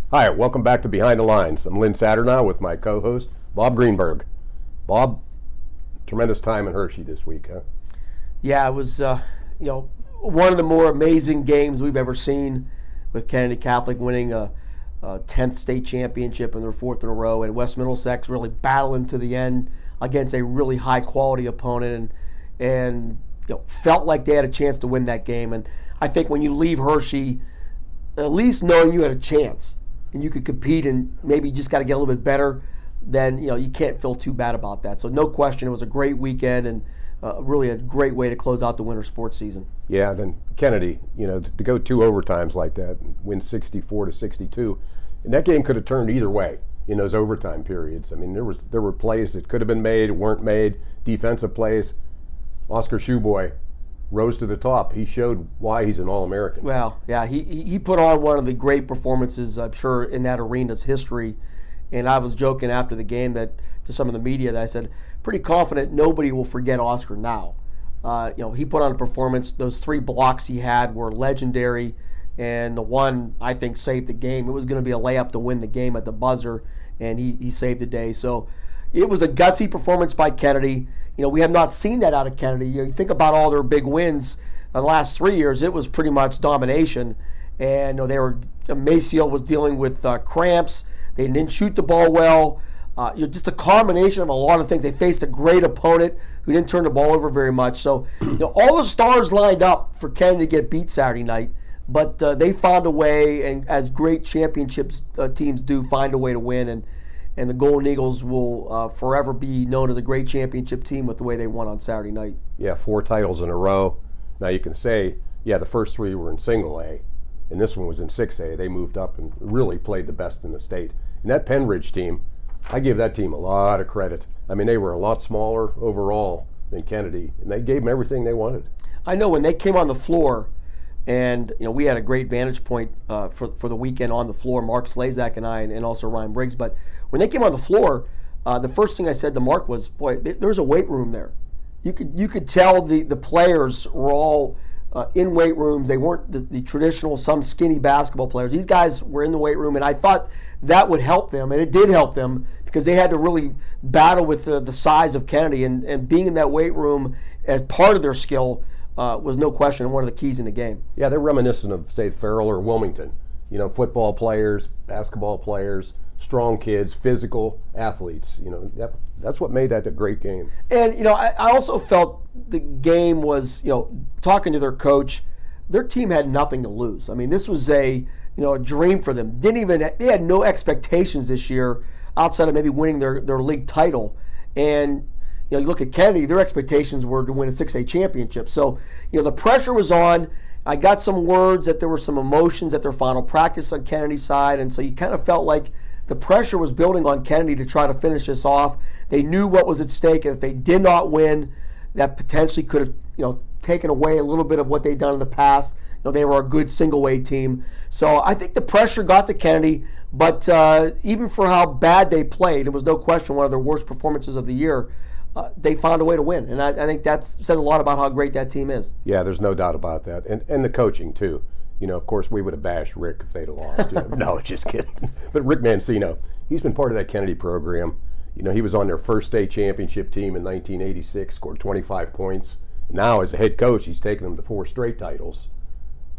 Hi, welcome back to Behind the Lines. I'm Lynn Saturnow with my co-host, Bob Greenberg. Bob, tremendous time in Hershey this week, huh? Yeah, it was one of the more amazing games we've ever seen, with Kennedy Catholic winning a 10th state championship and their fourth in a row, and West Middlesex really battling to the end against a really high quality opponent, and felt like they had a chance to win that game. And I think when you leave Hershey, at least knowing you had a chance and you could compete, and maybe you just got to get a little bit better, then you can't feel too bad about that. So no question, it was a great weekend and really a great way to close out the winter sports season. Yeah, then Kennedy, to go 2 overtimes like that, win 64-62, and that game could have turned either way in those overtime periods. I mean, there were plays that could have been made, weren't made, defensive plays. Oscar Shoeboy rose to the top. He showed why he's an All-American. Well, yeah, he put on one of the great performances, I'm sure, in that arena's history. And I was joking after the game to some of the media that I said, pretty confident nobody will forget Oscar now. He put on a performance. Those 3 blocks he had were legendary, and the one, I think, saved the game. It was going to be a layup to win the game at the buzzer, and he saved the day. So it was a gutsy performance by Kennedy. We have not seen that out of Kennedy. You think about all their big wins in the last 3 years, it was pretty much domination. And Mancino was dealing with cramps. They didn't shoot the ball well. Just a combination of a lot of things. They faced a great opponent who didn't turn the ball over very much. So all the stars lined up for Kennedy to get beat Saturday night, but they found a way, and as great championships teams do, find a way to win. And the Golden Eagles will forever be known as a great championship team with the way they won on Saturday night. Yeah, 4 titles in a row. Now you can say, the first 3 were in single A, and this one was in 6A. They moved up and really played the best in the state. And that Penridge team, I give that team a lot of credit. I mean, they were a lot smaller overall than Kennedy, and they gave them everything they wanted. I know when they came on the floor, and we had a great vantage point for the weekend on the floor, Mark Slazak and I, and also Ryan Briggs. But when they came on the floor, the first thing I said to Mark was, boy, there's a weight room there. You could tell the players were all in weight rooms. They weren't the traditional, some skinny basketball players. These guys were in the weight room, and I thought that would help them, and it did help them, because they had to really battle with the size of Kennedy, and being in that weight room as part of their skill was no question one of the keys in the game. Yeah, they're reminiscent of, say, Farrell or Wilmington. Football players, basketball players, strong kids, physical athletes. That's what made that a great game. And I also felt the game was, talking to their coach, their team had nothing to lose. I mean, this was a dream for them. They had no expectations this year outside of maybe winning their league title. And you look at Kennedy, their expectations were to win a 6A championship. So the pressure was on. I got some words that there were some emotions at their final practice on Kennedy's side, and so you kind of felt like the pressure was building on Kennedy to try to finish this off. They knew what was at stake, and if they did not win, that potentially could have taken away a little bit of what they'd done in the past. They were a good single-A team. So I think the pressure got to Kennedy, but even for how bad they played, it was no question one of their worst performances of the year. They found a way to win, and I think that says a lot about how great that team is. Yeah, there's no doubt about that, and the coaching too. Of course, we would have bashed Rick if they'd have lost. No, just kidding. But Rick Mancino, he's been part of that Kennedy program. He was on their first state championship team in 1986, scored 25 points. Now, as a head coach, he's taken them to 4 straight titles.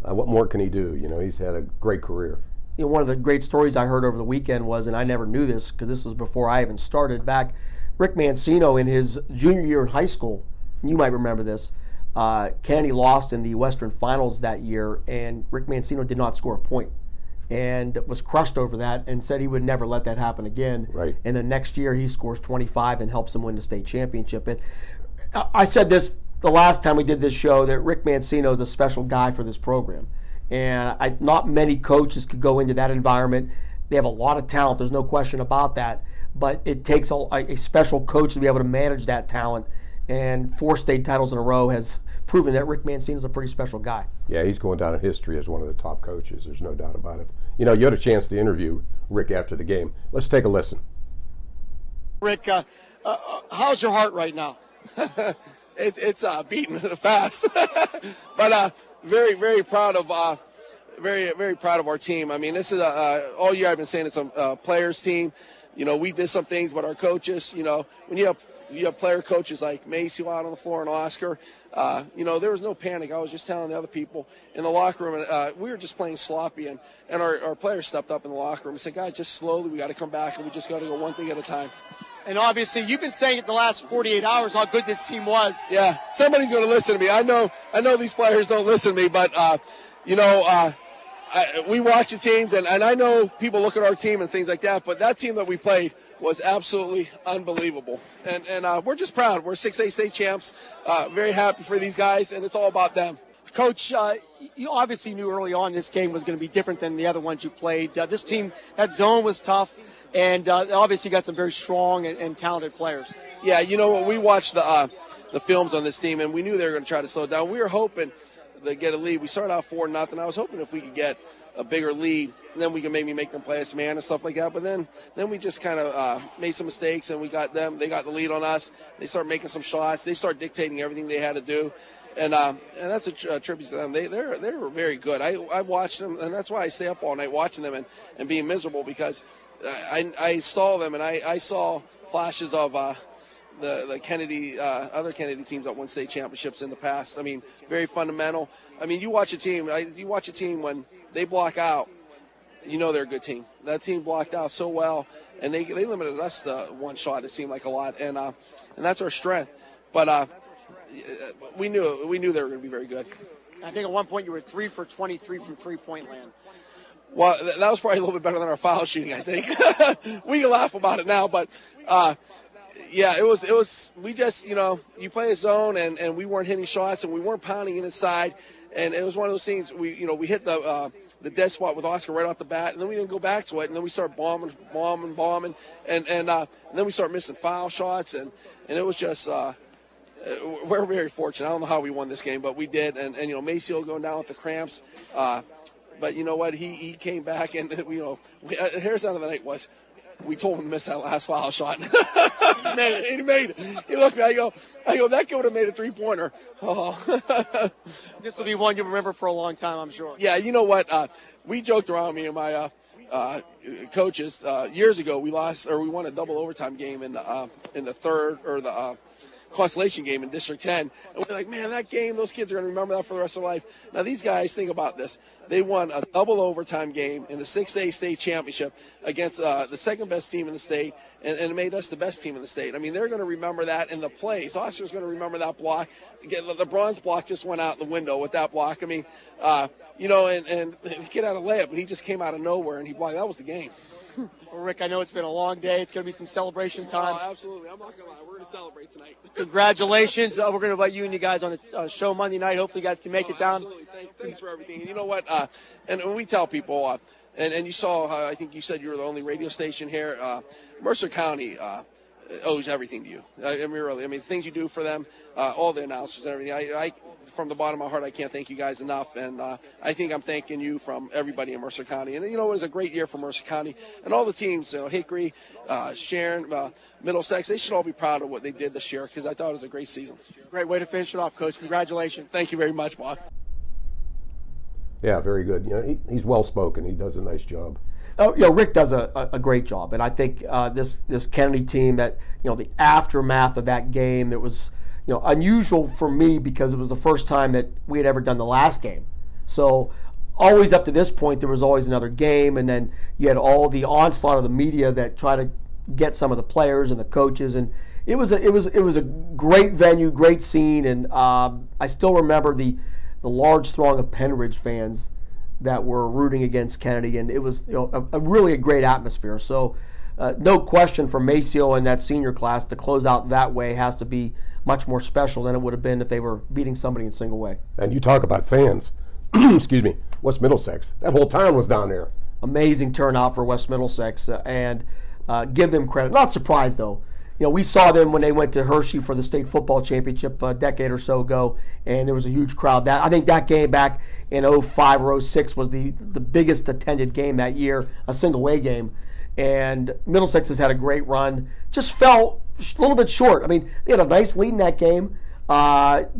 What more can he do? He's had a great career. One of the great stories I heard over the weekend was, and I never knew this because this was before I even started, back Rick Mancino in his junior year in high school, you might remember this, Kennedy lost in the Western Finals that year, and Rick Mancino did not score a point and was crushed over that and said he would never let that happen again. Right. And the next year he scores 25 and helps them win the state championship. And I said this the last time we did this show, that Rick Mancino is a special guy for this program. And not many coaches could go into that environment. They have a lot of talent, there's no question about that. But it takes a special coach to be able to manage that talent. And 4 state titles in a row has proven that Rick Mancino is a pretty special guy. Yeah, he's going down in history as one of the top coaches. There's no doubt about it. You had a chance to interview Rick after the game. Let's take a listen. Rick, how's your heart right now? it's beating fast, but very, very proud of very, very proud of our team. I mean, this is all year I've been saying it's a players team. You know, we did some things, but our coaches, you know, when you have player coaches like Mancino out on the floor and Oscar, you know, there was no panic. I was just telling the other people in the locker room, and we were just playing sloppy, and our players stepped up in the locker room and said, guys, just slowly, we got to come back, and we just got to go one thing at a time. And obviously, you've been saying it the last 48 hours how good this team was. Yeah, somebody's going to listen to me. I know these players don't listen to me, but, you know, we watch the teams, and I know people look at our team and things like that, but that team that we played was absolutely unbelievable. And we're just proud. We're 6A state champs. Very happy for these guys, and it's all about them. Coach, you obviously knew early on this game was going to be different than the other ones you played. This team, that zone was tough, and obviously got some very strong and talented players. Yeah, you know what? We watched the films on this team, and we knew they were going to try to slow it down. We were hoping to get a lead. We started out 4-0. I was hoping if we could get a bigger lead, and then we could maybe make them play us man and stuff like that. But then we just kind of made some mistakes, and we got them. They got the lead on us. They started making some shots. They started dictating everything they had to do, and that's a tribute to them. They were very good. I watched them, and that's why I stay up all night watching them and being miserable, because I saw them, and I saw flashes of the Kennedy, other Kennedy teams that won state championships in the past. I mean, very fundamental. I mean, you watch a team when they block out, you know they're a good team. That team blocked out so well, and they limited us to one shot. It seemed like a lot, and that's our strength. But we knew they were going to be very good. I think at one point you were 3 for 23 from three-point land. Well, that was probably a little bit better than our foul shooting, I think. We can laugh about it now, but. Yeah, it was. We just, you know, you play a zone, and we weren't hitting shots, and we weren't pounding it inside, and it was one of those things. We hit the dead spot with Oscar right off the bat, and then we didn't go back to it, and then we start bombing, and then we start missing foul shots, and it was just. We're very fortunate. I don't know how we won this game, but we did, and you know, Mancino going down with the cramps. But you know what? He came back, and you know, here's the end of the night was. We told him to miss that last foul shot. He made it. He looked at me. I go, that kid would have made a three-pointer. Oh. This will be one you'll remember for a long time, I'm sure. Yeah, you know what? We joked around, me and my coaches, years ago. We won a double overtime game in the third, or the Constellation game in District 10. And we're like, man, that game, those kids are going to remember that for the rest of their life. Now, these guys, think about this. They won a double overtime game in the 6A state championship against the second best team in the state, and it made us the best team in the state. I mean, they're going to remember that in the plays. Oscar's going to remember that block. The bronze block just went out the window with that block. I mean, you know, and the kid had a layup, and he just came out of nowhere, and he blocked. That was the game. Well, Rick, I know it's been a long day. It's going to be some celebration time. Oh, absolutely. I'm not going to lie. We're going to celebrate tonight. Congratulations. We're going to invite you and you guys on the show Monday night. Hopefully you guys can make it down. Absolutely. Thanks for everything. And you know what? And when we tell people, and you saw, I think you said you were the only radio station here, Mercer County owes everything to you. I mean, really. I mean, things you do for them, all the announcers and everything. I from the bottom of my heart, I can't thank you guys enough. And I think I'm thanking you from everybody in Mercer County. And, you know, it was a great year for Mercer County. And all the teams, you know, Hickory, Sharon, Middlesex, they should all be proud of what they did this year, because I thought it was a great season. Great way to finish it off, Coach. Congratulations. Thank you very much, Bob. Yeah, very good. You know, he's well-spoken. He does a nice job. Oh, you know, Rick does a great job, and I think this Kennedy team, that, you know, the aftermath of that game, that was, you know, unusual for me, because it was the first time that we had ever done the last game. So always up to this point, there was always another game, and then you had all the onslaught of the media that try to get some of the players and the coaches, and it was a great venue, great scene, and I still remember the large throng of Penridge fans that were rooting against Kennedy, and it was, you know, a really great atmosphere. So no question for Mancino and that senior class to close out that way has to be much more special than it would have been if they were beating somebody in single way. And you talk about fans. Excuse me. West Middlesex. That whole town was down there. Amazing turnout for West Middlesex, and give them credit. Not surprised, though. You know, we saw them when they went to Hershey for the state football championship a decade or so ago, and there was a huge crowd. I think that game back in 05 or 06 was the biggest attended game that year, a single-way game. And Middlesex has had a great run. Just fell a little bit short. I mean, they had a nice lead in that game, but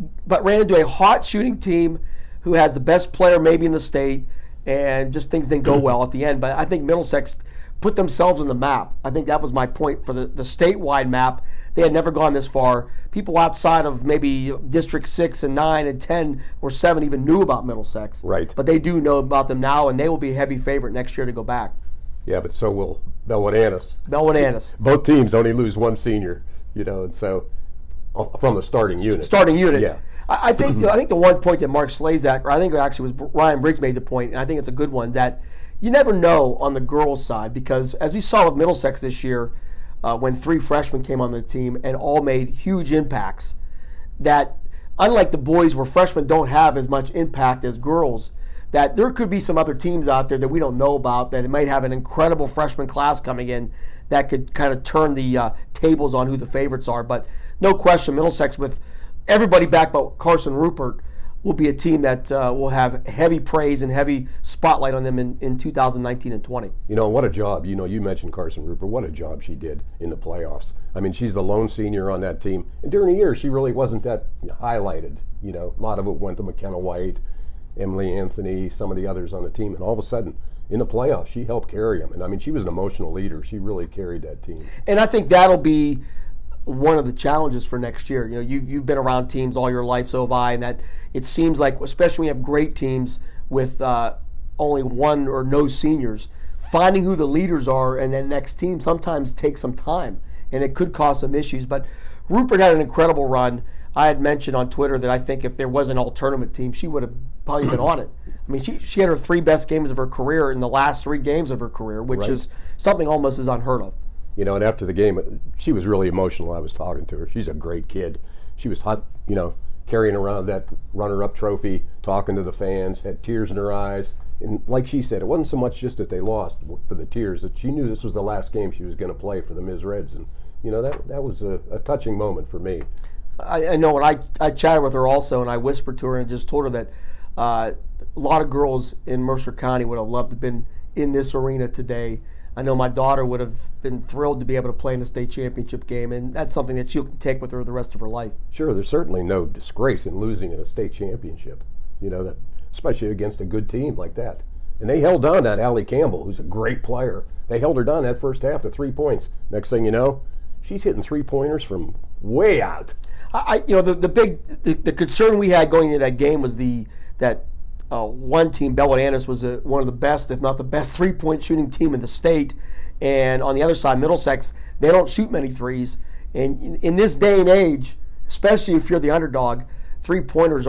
ran into a hot shooting team who has the best player maybe in the state, and just things didn't go well at the end. But I think Middlesex put themselves on the map. I think that was my point for the statewide map. They had never gone this far. People outside of maybe District 6 and 9 and 10 or 7 even knew about Middlesex. Right. But they do know about them now, and they will be a heavy favorite next year to go back. Yeah, but so will Bellwood Annis. Bellwood Annis. Both teams only lose one senior, and so from the starting unit. Starting unit. Yeah. I think the one point that Mark Slazak, or I think it actually was Ryan Briggs made the point, and I think it's a good one, that you never know on the girls' side, because as we saw with Middlesex this year, when 3 freshmen came on the team and all made huge impacts, that unlike the boys where freshmen don't have as much impact as girls, that there could be some other teams out there that we don't know about that it might have an incredible freshman class coming in that could kind of turn the tables on who the favorites are. But no question, Middlesex, with everybody back but Carson Rupert, will be a team that will have heavy praise and heavy spotlight on them in 2019 and 20. What a job. You mentioned Carson Rupert. What a job she did in the playoffs. I mean, she's the lone senior on that team. And during the year, she really wasn't that highlighted. A lot of it went to McKenna White, Emily Anthony, some of the others on the team. And all of a sudden, in the playoffs, she helped carry them. And I mean, she was an emotional leader. She really carried that team. And I think that'll be one of the challenges for next year. You've been around teams all your life, so have I, and that it seems like, especially when you have great teams with only one or no seniors, finding who the leaders are and then next team sometimes takes some time, and it could cause some issues. But Rupert had an incredible run. I had mentioned on Twitter that I think if there was an all-tournament team, she would have probably been on it. I mean, she had her 3 best games of her career in the last 3 games of her career, which is something almost as unheard of. And after the game, she was really emotional. I was talking to her. She's a great kid. She was hot, carrying around that runner-up trophy, talking to the fans, had tears in her eyes. And like she said, it wasn't so much just that they lost for the tears, that she knew this was the last game she was going to play for the Ms. Reds. And, that was a touching moment for me. I know when I chatted with her also, and I whispered to her and just told her that a lot of girls in Mercer County would have loved to have been in this arena today. I know my daughter would have been thrilled to be able to play in a state championship game, and that's something that she'll take with her the rest of her life. Sure, there's certainly no disgrace in losing in a state championship, that especially against a good team like that. And they held on that Allie Campbell, who's a great player. They held her down that first half to 3 points. Next thing you know, she's hitting 3-pointers from way out. The concern we had going into that game was that one team, Bellwood Annis, was one of the best, if not the best, 3-point shooting team in the state. And on the other side, Middlesex, they don't shoot many threes. And in this day and age, especially if you're the underdog, 3-pointers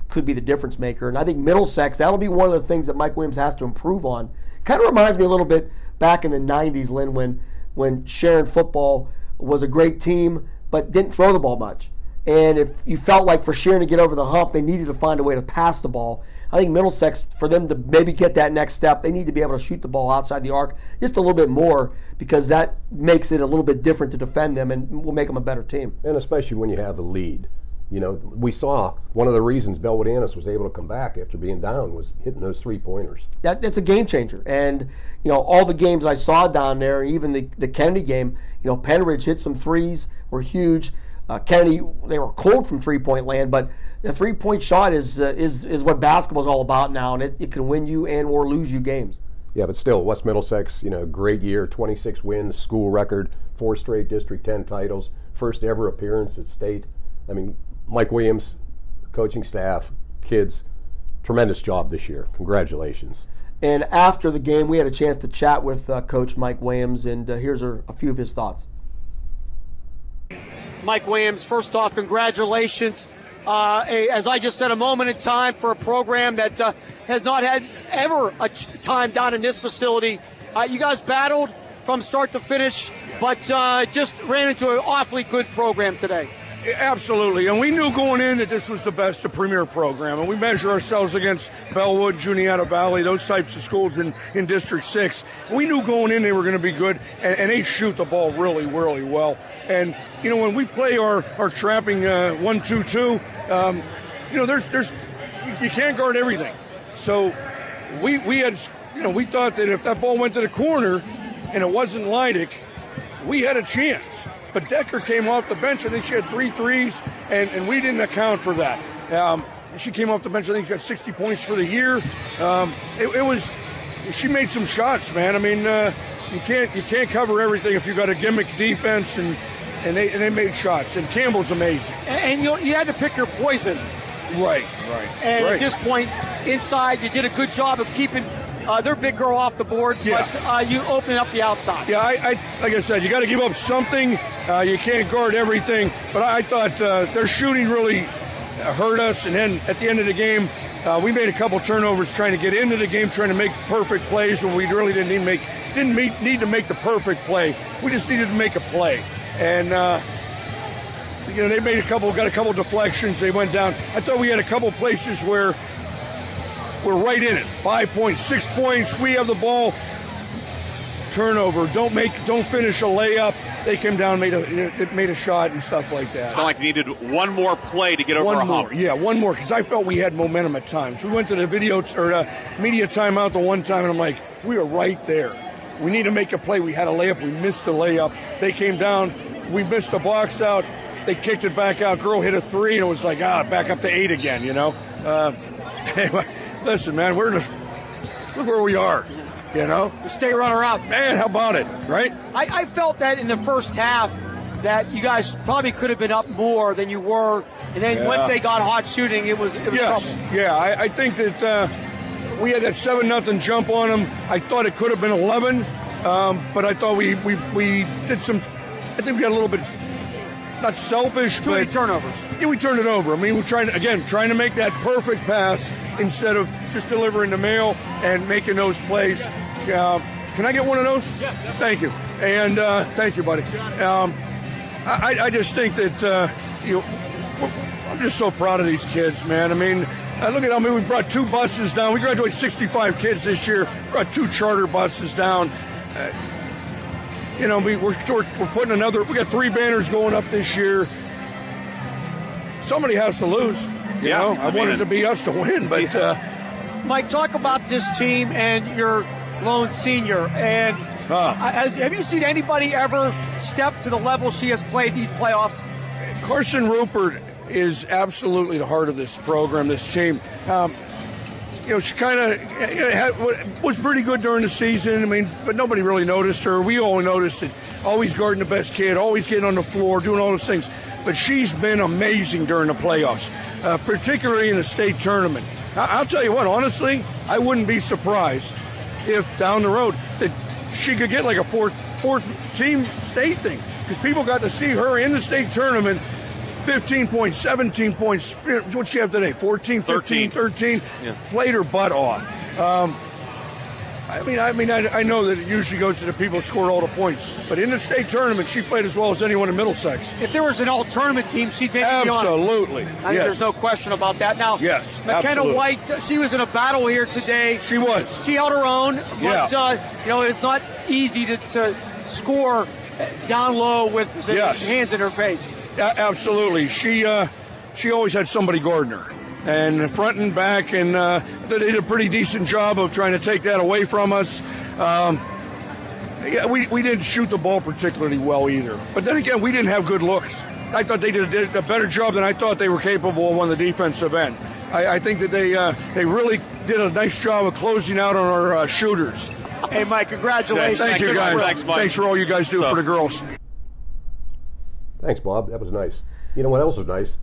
could be the difference maker. And I think Middlesex, that'll be one of the things that Mike Williams has to improve on. Kind of reminds me a little bit back in the 90s, Lynn, when Sharon football was a great team but didn't throw the ball much. And if you felt like for Sharon to get over the hump, they needed to find a way to pass the ball. I think Middlesex, for them to maybe get that next step, they need to be able to shoot the ball outside the arc just a little bit more, because that makes it a little bit different to defend them and will make them a better team. And especially when you have a lead. We saw one of the reasons Bellwood Annis was able to come back after being down was hitting those 3-pointers. That's a game changer. And, all the games I saw down there, even the Kennedy game, Penridge hit some threes, were huge. Kennedy, they were cold from 3-point land, but the 3-point shot is what basketball's all about now, and it can win you and or lose you games. Yeah, but still, West Middlesex, great year, 26 wins, school record, 4 straight District 10 titles, first ever appearance at state. I mean, Mike Williams, coaching staff, kids, tremendous job this year. Congratulations. And after the game, we had a chance to chat with Coach Mike Williams, and here's a few of his thoughts. Mike Williams, first off, congratulations. As I just said, a moment in time for a program that has not had ever a time down in this facility. You guys battled from start to finish, but just ran into an awfully good program today. Absolutely, and we knew going in that this was the best, the premier program, and we measure ourselves against Bellwood, Juniata Valley, those types of schools in District 6. We knew going in they were going to be good, and they shoot the ball really, really well. And, when we play our trapping 1-2-2, there's you can't guard everything. So we had, we thought that if that ball went to the corner and it wasn't Leidick, we had a chance. But Decker came off the bench. I think she had 3 threes, and we didn't account for that. She came off the bench. I think got 60 points for the year. She made some shots, man. I mean, you can't cover everything if you got a gimmick defense, and they made shots. And Campbell's amazing. And you had to pick your poison. Right. And at this point, inside, you did a good job of keeping their big girl off the boards, but you opened up the outside. Yeah, like I said, you got to give up something. You can't guard everything. But I thought their shooting really hurt us. And then at the end of the game, we made a couple turnovers trying to get into the game, trying to make perfect plays when we really didn't need to make the perfect play. We just needed to make a play. And they got a couple deflections. They went down. I thought we had a couple places where we're right in it. 5 points, 6 points. We have the ball. Turnover. Don't finish a layup. They came down, made a shot and stuff like that. It's not like you needed one more play to get over a hump. Yeah, one more, because I felt we had momentum at times. We went to the media timeout the one time, and I'm like, we are right there. We need to make a play. We had a layup. We missed a layup. They came down. We missed a box out. They kicked it back out. Girl hit a three, and it was like, back up to 8 again, Anyway, listen, man, look where we are, The state runner-up. Man, how about it, right? I felt that in the first half that you guys probably could have been up more than you were, and then once they got hot shooting, it was trouble. Yeah, I think that we had that 7-0 jump on them. I thought it could have been 11, but I thought we did some. I think we got a little bit. Not selfish, Too many turnovers. Yeah, we turned it over. I mean, we're trying to make that perfect pass instead of just delivering the mail and making those plays. Can I get one of those? Yeah. Thank you. And thank you, buddy. I just think that I'm just so proud of these kids, man. I mean, look at how many we brought 2 buses down. We graduated 65 kids this year. Brought 2 charter buses down. We're putting we got 3 banners going up this year. Somebody has to lose. I wanted it to be us to win, but Mike, talk about this team and your lone senior. And have you seen anybody ever step to the level she has played these playoffs? Carson Rupert is absolutely the heart of this program, this team. She kind of was pretty good during the season. I mean, but nobody really noticed her. We all noticed it. Always guarding the best kid, always getting on the floor, doing all those things. But she's been amazing during the playoffs, particularly in the state tournament. I'll tell you what, honestly, I wouldn't be surprised if down the road that she could get like a fourth-team state thing, because people got to see her in the state tournament. 15 points, 17 points. What'd she have today? 14, 15, 13. Yeah. Played her butt off. I know that it usually goes to the people who score all the points, but in the state tournament, she played as well as anyone in Middlesex. If there was an all-tournament team, she'd maybe be on. Absolutely. I think there's no question about that. Now, yes, McKenna absolutely. White, she was in a battle here today. She was. She held her own, but Yeah. it's not easy to score down low with the hands in her face. Absolutely. She always had somebody guarding her, and front and back, and they did a pretty decent job of trying to take that away from us. We didn't shoot the ball particularly well either. But then again, we didn't have good looks. I thought they did a better job than I thought they were capable of on the defensive end. I think that they really did a nice job of closing out on our shooters. Hey, Mike, congratulations. Thank you, guys. Thanks, Mike. Thanks for all you guys do for the girls. Thanks, Bob. That was nice. You know what else was nice?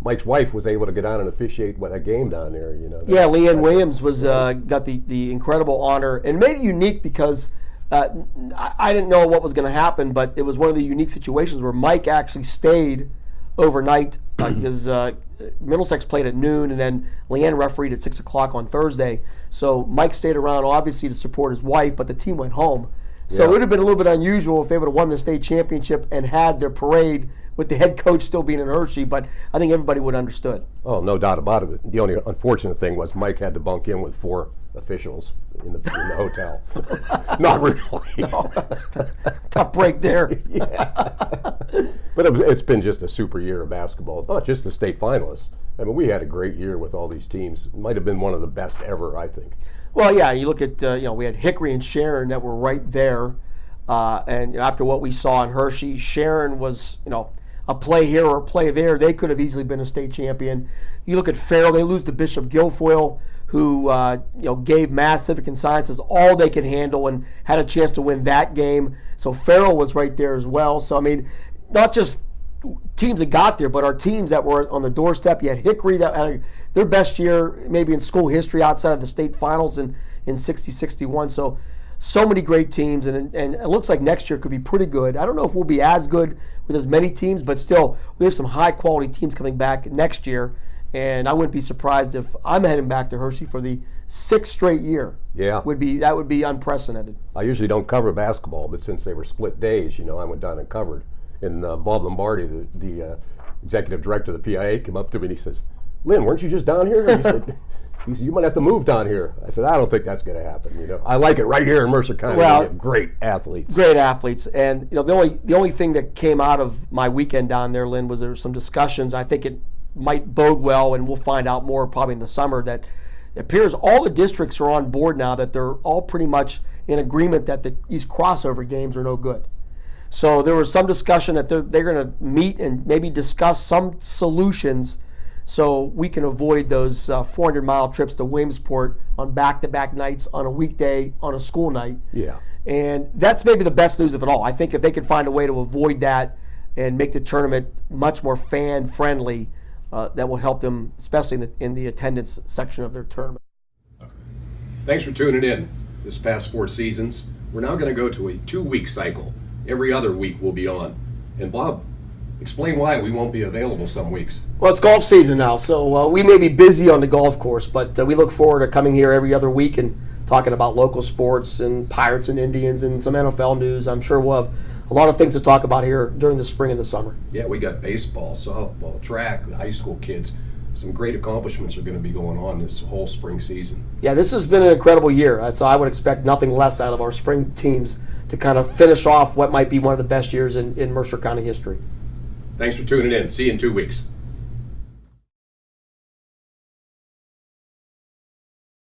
Mike's wife was able to get on and officiate a game down there. Yeah, Leanne Williams was got the incredible honor, and made it unique because I didn't know what was going to happen, but it was one of the unique situations where Mike actually stayed overnight because Middlesex played at noon, and then Leanne refereed at 6 o'clock on Thursday. So Mike stayed around, obviously, to support his wife, but the team went home. So it would have been a little bit unusual if they would have won the state championship and had their parade with the head coach still being in Hershey, but I think everybody would have understood. Oh, no doubt about it. The only unfortunate thing was Mike had to bunk in with 4 officials in the hotel. Not really. No. Tough break there. Yeah. But it's been just a super year of basketball, not just the state finalists. I mean, we had a great year with all these teams. It might have been one of the best ever, I think. Well, yeah, you look at, we had Hickory and Sharon that were right there. And after what we saw in Hershey, Sharon was, a play here or a play there, they could have easily been a state champion. You look at Farrell, they lose to Bishop Guilfoyle, who gave Mass Civic and Sciences all they could handle and had a chance to win that game. So Farrell was right there as well. So, I mean, not just teams that got there, but our teams that were on the doorstep. You had Hickory that had their best year maybe in school history outside of the state finals in 60-61. So many great teams, and it looks like next year could be pretty good. I don't know if we'll be as good with as many teams, but still, we have some high-quality teams coming back next year, and I wouldn't be surprised if I'm heading back to Hershey for the 6th straight year. Yeah. That would be unprecedented. I usually don't cover basketball, but since they were split days, I went down and covered. And Bob Lombardi, the executive director of the PIA, came up to me and he says, "Lynn, weren't you just down here?" And he said, "You might have to move down here." I said, "I don't think that's going to happen. I like it right here in Mercer County. Well, we have great athletes." Great athletes. And the only thing that came out of my weekend down there, Lynn, was there were some discussions. I think it might bode well, and we'll find out more probably in the summer, that it appears all the districts are on board now, that they're all pretty much in agreement that these crossover games are no good. So there was some discussion that they're going to meet and maybe discuss some solutions so we can avoid those 400-mile trips to Williamsport on back-to-back nights on a weekday, on a school night. Yeah. And that's maybe the best news of it all. I think if they could find a way to avoid that and make the tournament much more fan-friendly, that will help them, especially in the attendance section of their tournament. Thanks for tuning in this past 4 seasons. We're now going to go to a 2-week cycle. Every other week we'll be on. And Bob, explain why we won't be available some weeks. Well, it's golf season now, so we may be busy on the golf course, but we look forward to coming here every other week and talking about local sports and Pirates and Indians and some NFL news. I'm sure we'll have a lot of things to talk about here during the spring and the summer. Yeah, we got baseball, softball, track, the high school kids. Some great accomplishments are going to be going on this whole spring season. Yeah, this has been an incredible year, so I would expect nothing less out of our spring teams to kind of finish off what might be one of the best years in Mercer County history. Thanks for tuning in. See you in 2 weeks.